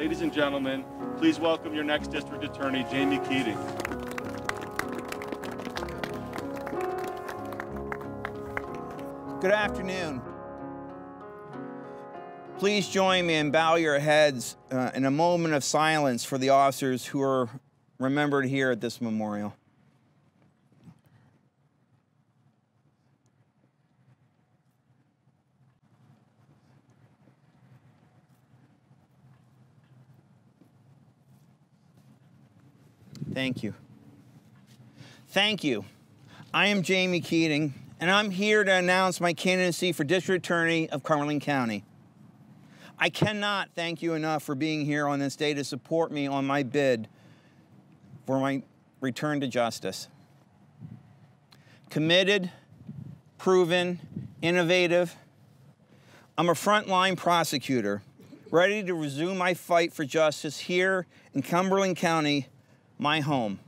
Ladies and gentlemen, please welcome your next District Attorney, Jamie Keating. Good afternoon. Please join me and bow your heads in a moment of silence for the officers who are remembered here at this memorial. Thank you. Thank you. I am Jamie Keating, and I'm here to announce my candidacy for District Attorney of Cumberland County. I cannot thank you enough for being here on this day to support me on my bid for my return to justice. Committed, proven, innovative, I'm a frontline prosecutor, ready to resume my fight for justice here in Cumberland County, my home.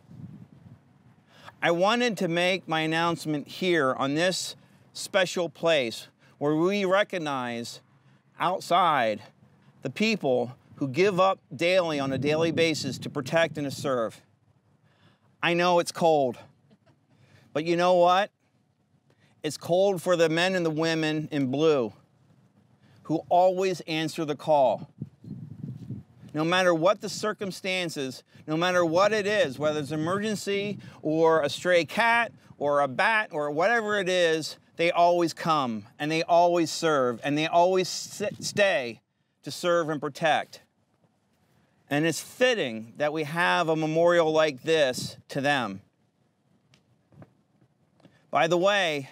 I wanted to make my announcement here on this special place where we recognize outside the people who give up daily on a daily basis to protect and to serve. I know it's cold, but you know what? It's cold for the men and the women in blue who always answer the call. No matter what the circumstances, no matter what it is, whether it's an emergency or a stray cat or a bat or whatever it is, they always come and they always serve and they always stay to serve and protect. And it's fitting that we have a memorial like this to them. By the way,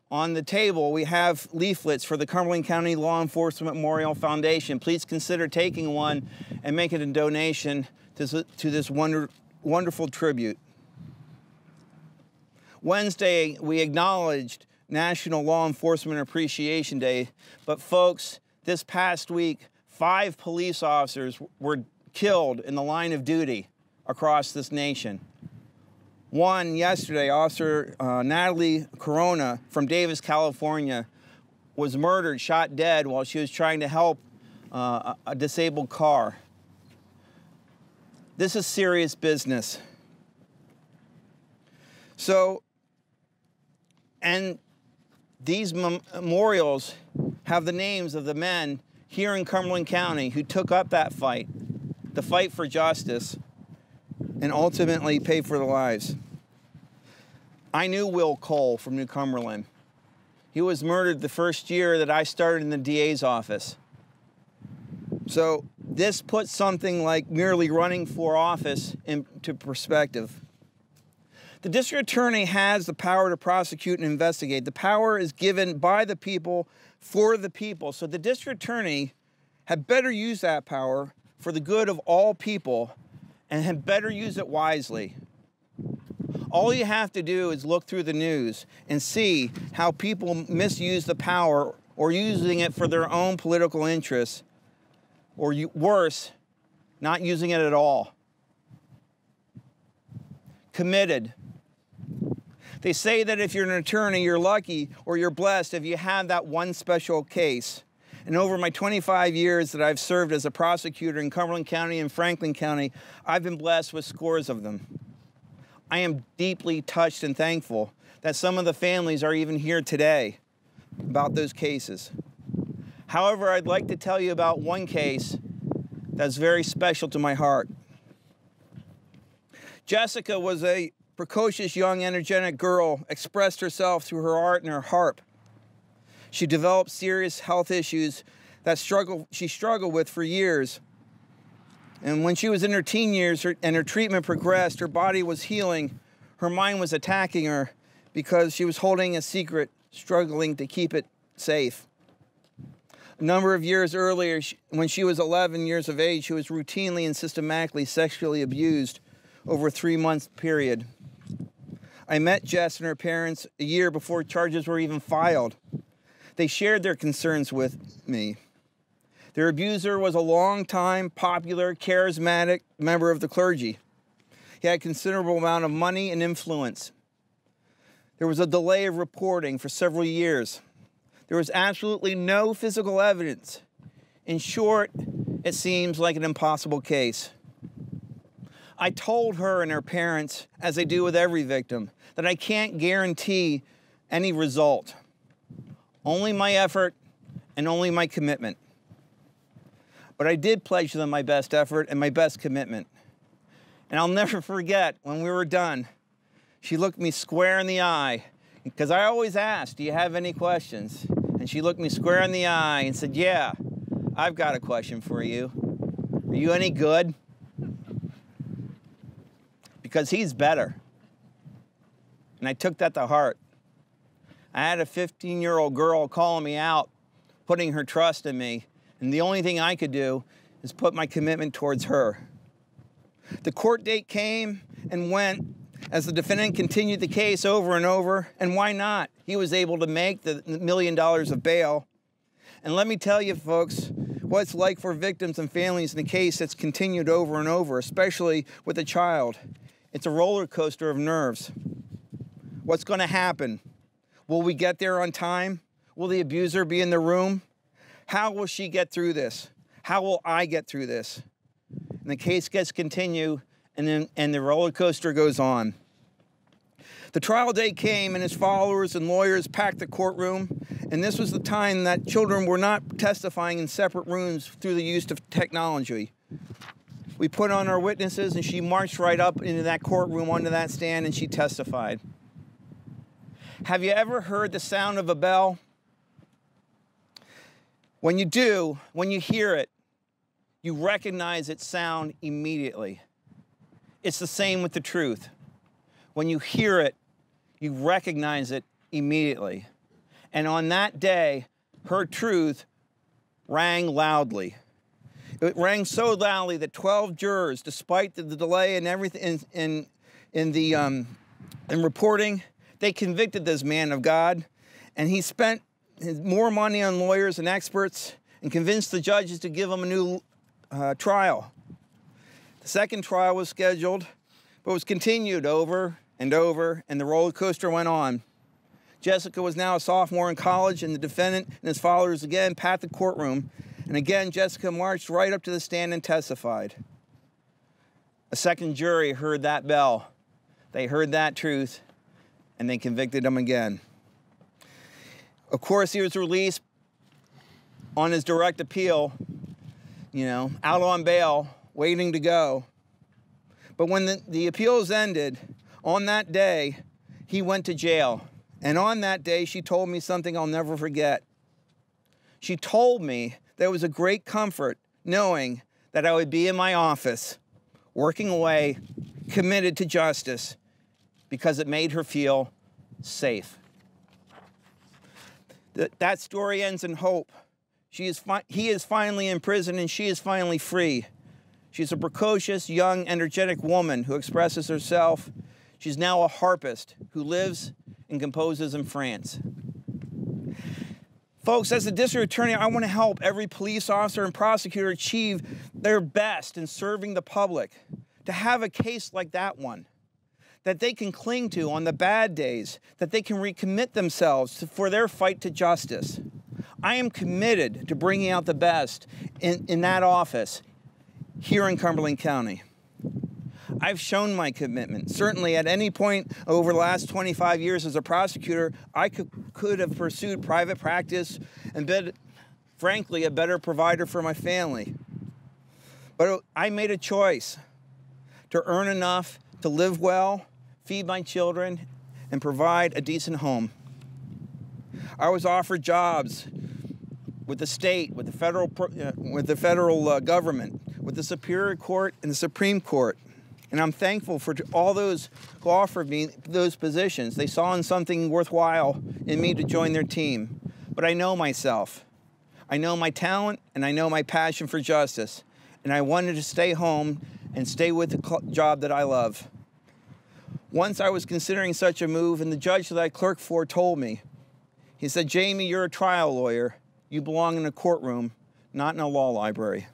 on the table, we have leaflets for the Cumberland County Law Enforcement Memorial Foundation. Please consider taking one and making a donation to this wonderful tribute. Wednesday, we acknowledged National Law Enforcement Appreciation Day, but folks, this past week, 5 police officers were killed in the line of duty across this nation. One yesterday, Officer Natalie Corona from Davis, California, was murdered, shot dead while she was trying to help a disabled car. This is serious business. So, and these memorials have the names of the men here in Cumberland County who took up that fight, the fight for justice, and ultimately paid for their lives. I knew Will Cole from New Cumberland. He was murdered the first year that I started in the DA's office. So this puts something like merely running for office into perspective. The district attorney has the power to prosecute and investigate. The power is given by the people for the people. So the district attorney had better use that power for the good of all people and had better use it wisely. All you have to do is look through the news and see how people misuse the power or using it for their own political interests, or worse, not using it at all. Committed. They say that if you're an attorney, you're lucky or you're blessed if you have that one special case. And over my 25 years that I've served as a prosecutor in Cumberland County and Franklin County, I've been blessed with scores of them. I am deeply touched and thankful that some of the families are even here today about those cases. However, I'd like to tell you about one case that's very special to my heart. Jessica was a precocious, young, energetic girl, expressed herself through her art and her harp. She developed serious health issues that she struggled with for years. And when she was in her teen years and her treatment progressed, her body was healing, her mind was attacking her because she was holding a secret, struggling to keep it safe. A number of years earlier, when she was 11 years of age, she was routinely and systematically sexually abused over a 3-month period. I met Jess and her parents a year before charges were even filed. They shared their concerns with me. Their abuser was a long-time, popular, charismatic member of the clergy. He had a considerable amount of money and influence. There was a delay of reporting for several years. There was absolutely no physical evidence. In short, It seems like an impossible case. I told her and her parents, as I do with every victim, that I can't guarantee any result. Only my effort and only my commitment. But I did pledge them my best effort and my best commitment. And I'll never forget, when we were done, she looked me square in the eye, because I always ask, do you have any questions? And she looked me square in the eye and said, yeah, I've got a question for you. Are you any good? Because he's better. And I took that to heart. I had a 15-year-old girl calling me out, putting her trust in me, and the only thing I could do is put my commitment towards her. The court date came and went as the defendant continued the case over and over, and why not? He was able to make the $1 million of bail. And let me tell you, folks, what it's like for victims and families in a case that's continued over and over, especially with a child. It's a roller coaster of nerves. What's going to happen? Will we get there on time? Will the abuser be in the room? How will she get through this? How will I get through this? And the case gets continued, and the roller coaster goes on. The trial day came, and his followers and lawyers packed the courtroom, and this was the time that children were not testifying in separate rooms through the use of technology. We put on our witnesses, and she marched right up into that courtroom onto that stand, and she testified. Have you ever heard the sound of a bell? When you do, when you hear it, you recognize its sound immediately. It's the same with the truth. When you hear it, you recognize it immediately. And on that day, her truth rang loudly. It rang so loudly that 12 jurors, despite the delay and everything in reporting, they convicted this man of God, and he spent more money on lawyers and experts and convinced the judges to give him a new trial. The second trial was scheduled, but was continued over and over, and the roller coaster went on. Jessica was now a sophomore in college, and the defendant and his followers again packed the courtroom, and again Jessica marched right up to the stand and testified. A second jury heard that bell. They heard that truth, and they convicted him again. Of course, he was released on his direct appeal, out on bail, waiting to go. But when the appeals ended, on that day, he went to jail. And on that day, she told me something I'll never forget. She told me there was a great comfort knowing that I would be in my office, working away, committed to justice, because it made her feel safe. That story ends in hope. He is finally in prison, and she is finally free. She's a precocious, young, energetic woman who expresses herself. She's now a harpist who lives and composes in France. Folks, as a district attorney, I want to help every police officer and prosecutor achieve their best in serving the public. To have a case like that one, that they can cling to on the bad days, that they can recommit themselves for their fight to justice. I am committed to bringing out the best in that office here in Cumberland County. I've shown my commitment. Certainly at any point over the last 25 years as a prosecutor, I could have pursued private practice and been, frankly, a better provider for my family. But I made a choice to earn enough to live well, feed my children, and provide a decent home. I was offered jobs with the state, with the federal government, with the Superior Court and the Supreme Court. And I'm thankful for all those who offered me those positions. They saw in something worthwhile in me to join their team. But I know myself. I know my talent, and I know my passion for justice. And I wanted to stay home and stay with the job that I love. Once I was considering such a move, and the judge that I clerked for told me. He said, "Jamie, you're a trial lawyer. You belong in a courtroom, not in a law library."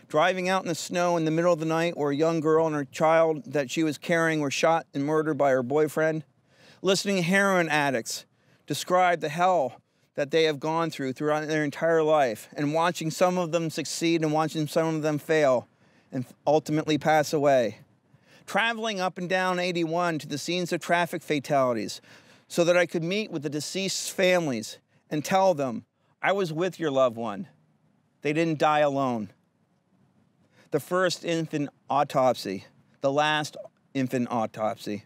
Driving out in the snow in the middle of the night where a young girl and her child that she was carrying were shot and murdered by her boyfriend. Listening to heroin addicts describe the hell that they have gone throughout their entire life, and watching some of them succeed and watching some of them fail and ultimately pass away. Traveling up and down 81 to the scenes of traffic fatalities so that I could meet with the deceased families and tell them, I was with your loved one. They didn't die alone. The first infant autopsy, the last infant autopsy.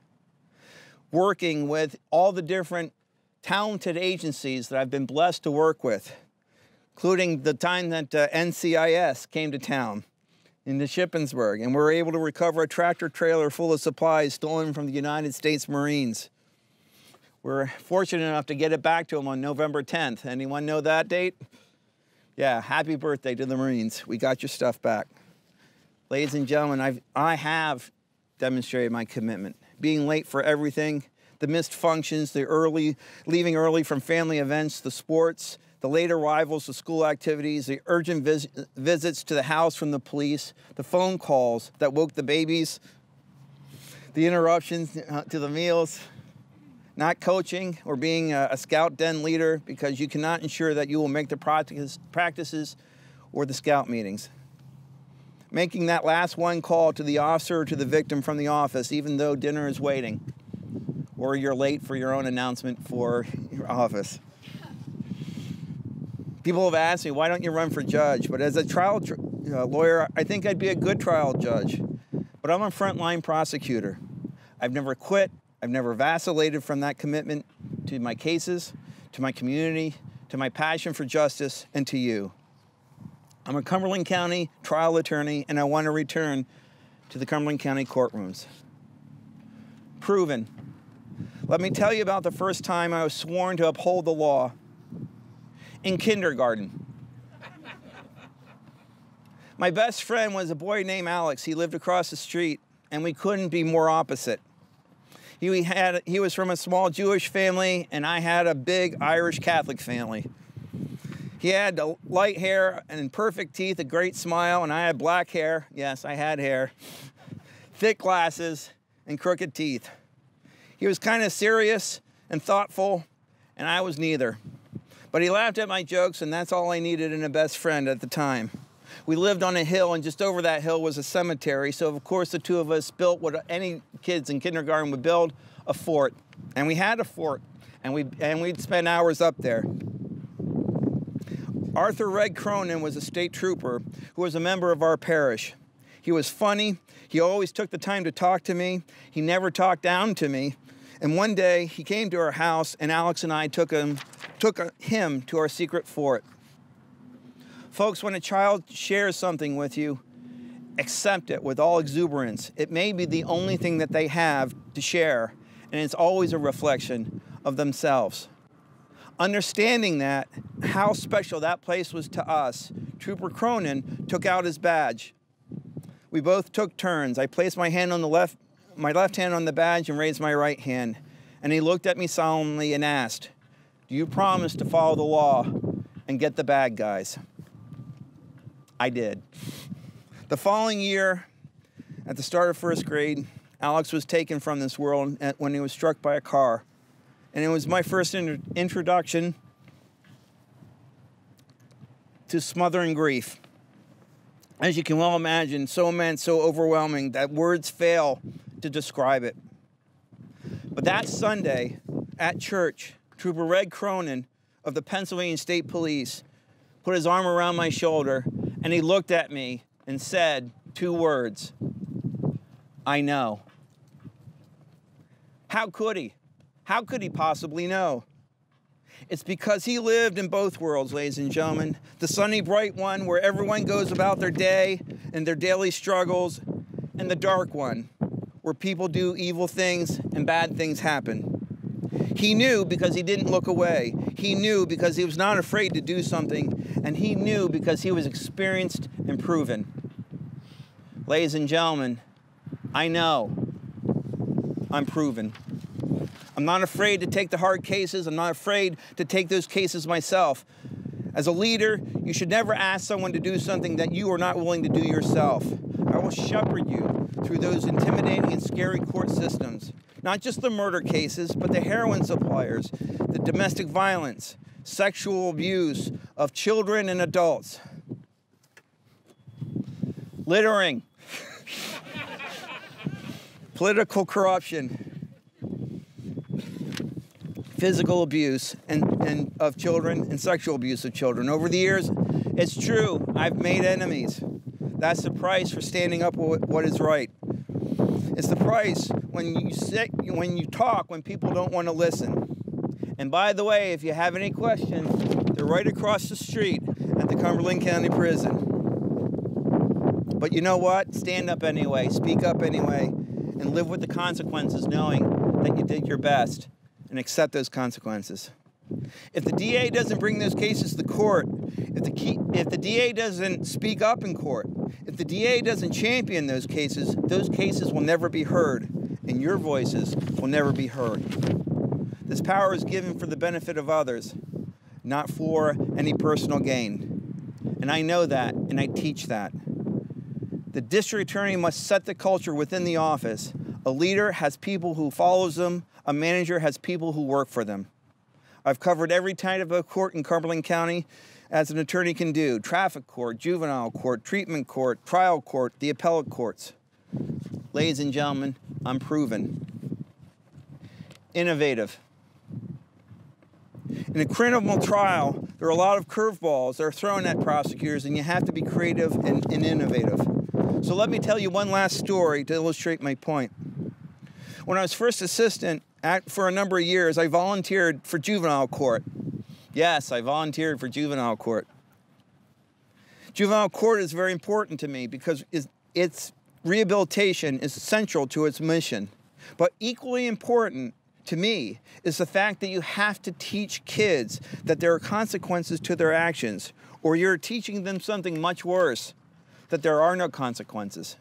Working with all the different talented agencies that I've been blessed to work with, including the time that NCIS came to town into Shippensburg, and we were able to recover a tractor trailer full of supplies stolen from the United States Marines. We're fortunate enough to get it back to them on November 10th. Anyone know that date? Yeah, happy birthday to the Marines. We got your stuff back. Ladies and gentlemen, I have demonstrated my commitment. Being late for everything, the missed functions, the leaving early from family events, the sports, the late arrivals to school activities, the urgent visits to the house from the police, the phone calls that woke the babies, the interruptions to the meals, not coaching or being a scout den leader because you cannot ensure that you will make the practices or the scout meetings. Making that last one call to the officer or to the victim from the office, even though dinner is waiting, or you're late for your own announcement for your office. People have asked me, why don't you run for judge? But as a trial lawyer, I think I'd be a good trial judge. But I'm a frontline prosecutor. I've never quit. I've never vacillated from that commitment to my cases, to my community, to my passion for justice, and to you. I'm a Cumberland County trial attorney, and I want to return to the Cumberland County courtrooms. Proven. Let me tell you about the first time I was sworn to uphold the law. In kindergarten. My best friend was a boy named Alex. He lived across the street, and we couldn't be more opposite. He was from a small Jewish family, and I had a big Irish Catholic family. He had light hair and perfect teeth, a great smile, and I had black hair. Yes, I had hair. Thick glasses and crooked teeth. He was kind of serious and thoughtful, and I was neither. But he laughed at my jokes, and that's all I needed in a best friend at the time. We lived on a hill, and just over that hill was a cemetery, so of course the two of us built what any kids in kindergarten would build, a fort. And we had a fort, and we'd spend hours up there. Arthur Red Cronin was a state trooper who was a member of our parish. He was funny. He always took the time to talk to me. He never talked down to me. And one day he came to our house, and Alex and I took him to our secret fort. Folks, when a child shares something with you, accept it with all exuberance. It may be the only thing that they have to share, and it's always a reflection of themselves. Understanding that, how special that place was to us, Trooper Cronin took out his badge. We both took turns. I placed my left hand on the badge and raised my right hand. And he looked at me solemnly and asked, "Do you promise to follow the law and get the bad guys?" I did. The following year, at the start of first grade, Alex was taken from this world when he was struck by a car. And it was my first introduction to smothering grief. As you can well imagine, so immense, so overwhelming that words fail to describe it. But that Sunday at church, Trooper Red Cronin of the Pennsylvania State Police put his arm around my shoulder, and he looked at me and said 2 words, "I know." How could he? How could he possibly know? It's because he lived in both worlds, ladies and gentlemen. The sunny, bright one where everyone goes about their day and their daily struggles, and the dark one where people do evil things and bad things happen. He knew because he didn't look away. He knew because he was not afraid to do something, and he knew because he was experienced and proven. Ladies and gentlemen, I know I'm proven. I'm not afraid to take the hard cases. I'm not afraid to take those cases myself. As a leader, you should never ask someone to do something that you are not willing to do yourself. I will shepherd you through those intimidating and scary court systems. Not just the murder cases, but the heroin suppliers, the domestic violence, sexual abuse of children and adults, littering, political corruption, physical abuse and of children and sexual abuse of children. Over the years, it's true, I've made enemies. That's the price for standing up for what is right. It's the price when you talk when people don't want to listen. And by the way, if you have any questions, they're right across the street at the Cumberland County Prison. But you know what? Stand up anyway, speak up anyway, and live with the consequences knowing that you did your best and accept those consequences. If the DA doesn't bring those cases to court, if the DA doesn't speak up in court, if the DA doesn't champion those cases will never be heard, and your voices will never be heard. This power is given for the benefit of others, not for any personal gain. And I know that, and I teach that. The district attorney must set the culture within the office. A leader has people who follows them. A manager has people who work for them. I've covered every type of court in Cumberland County as an attorney can do: traffic court, juvenile court, treatment court, trial court, the appellate courts. Ladies and gentlemen, I'm proven. Innovative. In a criminal trial, there are a lot of curveballs that are thrown at prosecutors, and you have to be creative and innovative. So let me tell you one last story to illustrate my point. When I was first assistant for a number of years, I volunteered for juvenile court. Yes, I volunteered for juvenile court. Juvenile court is very important to me because its rehabilitation is central to its mission. But equally important to me is the fact that you have to teach kids that there are consequences to their actions, or you're teaching them something much worse, that there are no consequences.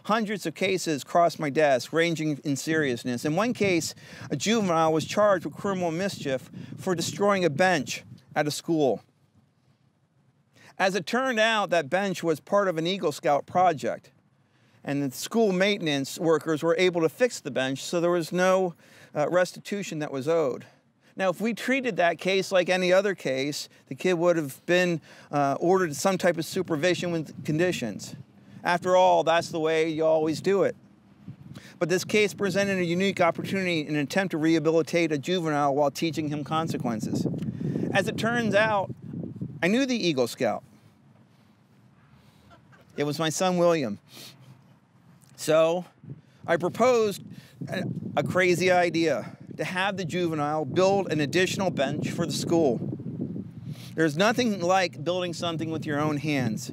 Hundreds of cases crossed my desk, ranging in seriousness. In one case, a juvenile was charged with criminal mischief for destroying a bench at a school. As it turned out, that bench was part of an Eagle Scout project, and the school maintenance workers were able to fix the bench, so there was no restitution that was owed. Now, if we treated that case like any other case, the kid would have been ordered some type of supervision with conditions. After all, that's the way you always do it. But this case presented a unique opportunity in an attempt to rehabilitate a juvenile while teaching him consequences. As it turns out, I knew the Eagle Scout. It was my son, William. So I proposed a crazy idea: to have the juvenile build an additional bench for the school. There's nothing like building something with your own hands.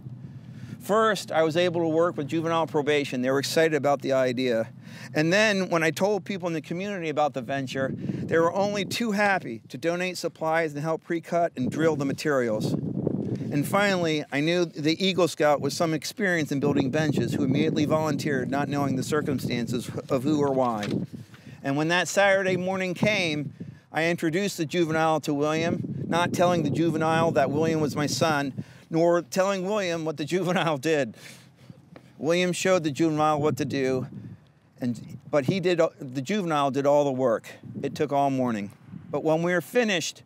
First, I was able to work with juvenile probation. They were excited about the idea. And then when I told people in the community about the venture, they were only too happy to donate supplies and help pre-cut and drill the materials. And finally, I knew the Eagle Scout with some experience in building benches who immediately volunteered, not knowing the circumstances of who or why. And when that Saturday morning came, I introduced the juvenile to William, not telling the juvenile that William was my son, nor telling William what the juvenile did. William showed the juvenile what to do, but the juvenile did all the work. It took all morning. But when we were finished,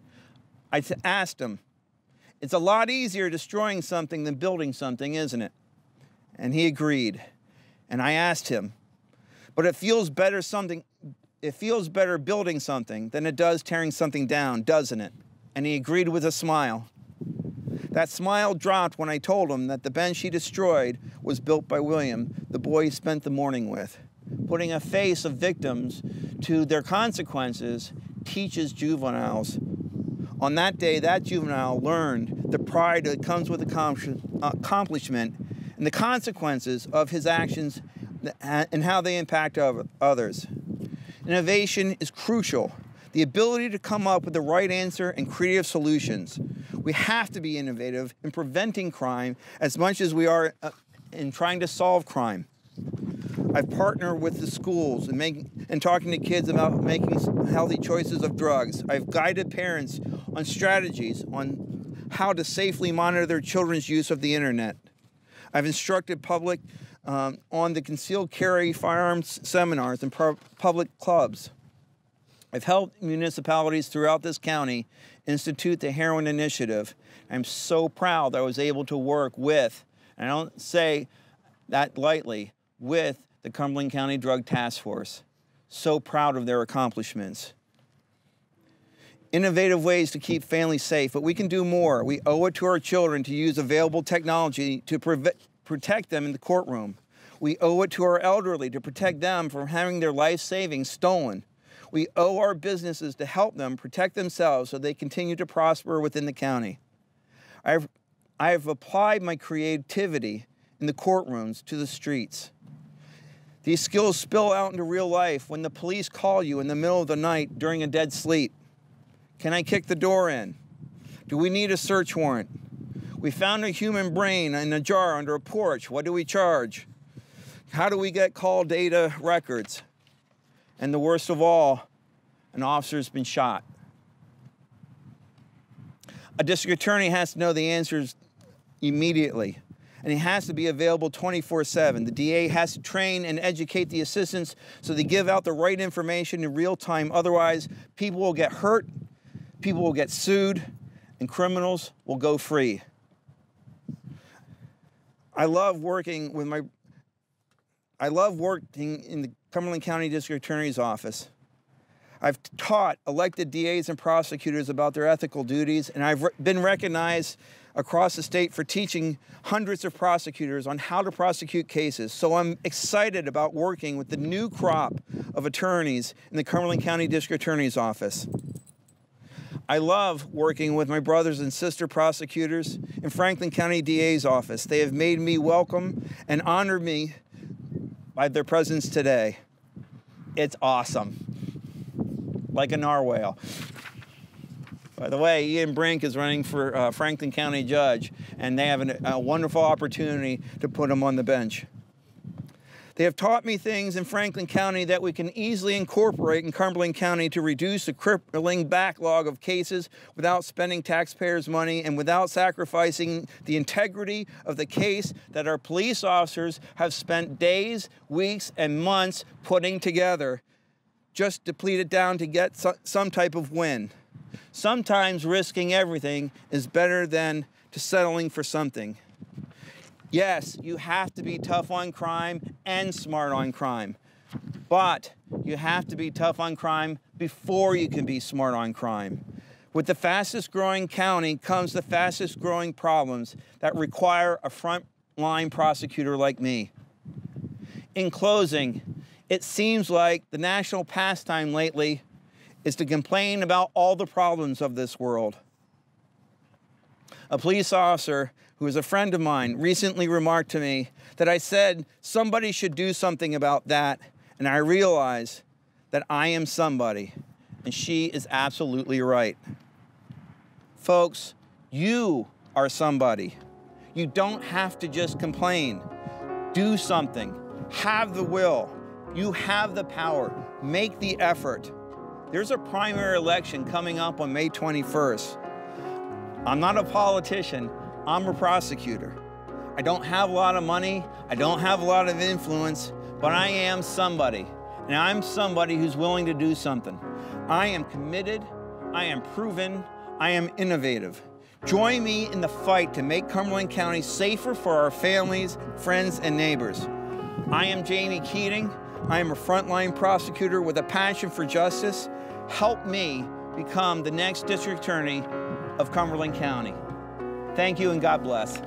I asked him, "It's a lot easier destroying something than building something, isn't it?" And he agreed. And I asked him, "But it feels better building something than it does tearing something down, doesn't it?" And he agreed with a smile. That smile dropped when I told him that the bench he destroyed was built by William, the boy he spent the morning with. Putting a face of victims to their consequences teaches juveniles. On that day, that juvenile learned the pride that comes with accomplishment and the consequences of his actions and how they impact others. Innovation is crucial. The ability to come up with the right answer and creative solutions. We have to be innovative in preventing crime as much as we are in trying to solve crime. I've partnered with the schools and talking to kids about making healthy choices of drugs. I've guided parents on strategies on how to safely monitor their children's use of the internet. I've instructed public on the concealed carry firearms seminars in public clubs. I've helped municipalities throughout this county institute the Heroin Initiative. I'm so proud that I was able to work with, and I don't say that lightly, with the Cumberland County Drug Task Force. So proud of their accomplishments. Innovative ways to keep families safe, but we can do more. We owe it to our children to use available technology to protect them in the courtroom. We owe it to our elderly to protect them from having their life savings stolen. We owe our businesses to help them protect themselves so they continue to prosper within the county. I have applied my creativity in the courtrooms to the streets. These skills spill out into real life when the police call you in the middle of the night during a dead sleep. Can I kick the door in? Do we need a search warrant? We found a human brain in a jar under a porch. What do we charge? How do we get call data records? And the worst of all, an officer's been shot. A district attorney has to know the answers immediately, and he has to be available 24/7. The DA has to train and educate the assistants so they give out the right information in real time. Otherwise, people will get hurt, people will get sued, and criminals will go free. I love working in the Cumberland County District Attorney's Office. I've taught elected DAs and prosecutors about their ethical duties, and I've been recognized across the state for teaching hundreds of prosecutors on how to prosecute cases. So I'm excited about working with the new crop of attorneys in the Cumberland County District Attorney's Office. I love working with my brothers and sister prosecutors in Franklin County DA's office. They have made me welcome and honored me by their presence today. It's awesome. Like a narwhal. By the way, Ian Brink is running for Franklin County Judge, and they have a wonderful opportunity to put him on the bench. They have taught me things in Franklin County that we can easily incorporate in Cumberland County to reduce the crippling backlog of cases without spending taxpayers' money and without sacrificing the integrity of the case that our police officers have spent days, weeks, and months putting together, just to plead it down to get some type of win. Sometimes risking everything is better than settling for something. Yes, you have to be tough on crime and smart on crime, but you have to be tough on crime before you can be smart on crime. With the fastest growing county comes the fastest growing problems that require a frontline prosecutor like me. In closing, it seems like the national pastime lately is to complain about all the problems of this world. A police officer who is a friend of mine recently remarked to me that I said somebody should do something about that, and I realized that I am somebody, and she is absolutely right. Folks, you are somebody. You don't have to just complain. Do something. Have the will. You have the power. Make the effort. There's a primary election coming up on May 21st. I'm not a politician. I'm a prosecutor. I don't have a lot of money. I don't have a lot of influence, but I am somebody. And I'm somebody who's willing to do something. I am committed. I am proven. I am innovative. Join me in the fight to make Cumberland County safer for our families, friends, and neighbors. I am Jamie Keating. I am a frontline prosecutor with a passion for justice. Help me become the next district attorney of Cumberland County. Thank you and God bless.